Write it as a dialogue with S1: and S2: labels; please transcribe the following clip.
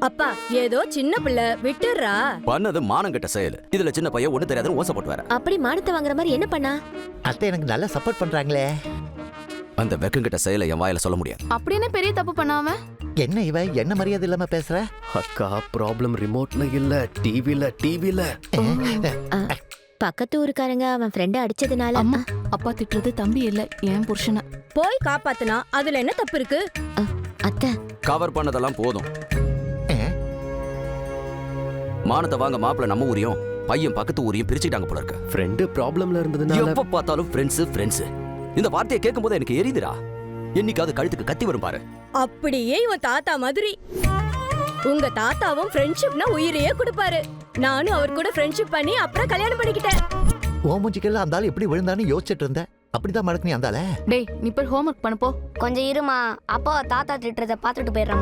S1: அப்பா ஏதோ சின்ன பிள்ளை விட்டுறா.
S2: பண்ணது மானங்கெட்ட செயல். இதுல சின்ன பையன் ஒண்ணு தெரியாதுன்னு ஓசை போட்டு வர.
S3: அப்படி மானத்தை வாங்குற மாதிரி என்ன பண்ணா?
S4: அத்தை எனக்கு நல்லா சப்போர்ட் பண்றாங்களே.
S2: அந்த வெக்கங்கிட்ட செயலை என் வாயில சொல்ல முடியாது.
S5: அப்படின்னு பெரிய தப்பு பண்ணாம
S4: என்ன இவ என்ன மரியாதை இல்லாம பேசுற?
S6: அக்கா ப்ராப்ளம் ரிமோட்ல இல்ல டிவில.
S3: பக்கத்து ஊருக்காரங்க அவன் ஃப்ரெண்ட அடிச்சதுனால.
S5: அம்மா அப்பா திட்டுறது தம்பி இல்ல என் புருஷனை.
S1: போய் காப்பாத்துனா அதுல என்ன தப்பு இருக்கு?
S3: அத்தை
S2: கவர் பண்ணதெல்லாம் போதும். மானத்தை வாங்க மாப்பிள்ள நம்ம ஊரையும் பையன் பக்கத்து ஊரையும் பிரிச்சுட்டாங்க போல இருக்கு.
S6: ஃப்ரெண்டு ப்ராப்ளம்ல இருந்ததுனால
S2: எப்ப பார்த்தாலும் ஃப்ரெண்ட்ஸ். இந்த வார்த்தையை கேட்கும் போது எனக்கு எரியுதுடா. என்னைக்காவது கழுத்துக்கு கத்தி வரும் பாரு.
S1: அப்படியே இவன் தாத்தா மாதிரி. உங்க தாத்தாவும் ஃப்ரெண்ட்ஷிப்னா உயிரையே கொடுப்பாரு. நானும் அவர் கூட ஃப்ரெண்ட்ஷிப் பண்ணி அப்புறம் கல்யாணம் பண்ணிக்கிட்டேன்.
S4: ஓ மூஞ்சிக்கெல்லாம் அந்த ஆள் எப்படி விழுந்தான்னு யோசிச்சுட்டு இருந்தேன். அப்படிதான் மடக்கு நீ அந்தால.
S5: டேய் நீ போய் ஹோம்வொர்க் பண்ண போ.
S7: கொஞ்சம் இருமா, அப்பா தாத்தா திட்டுறத பாத்துட்டு போயிடுறேன்.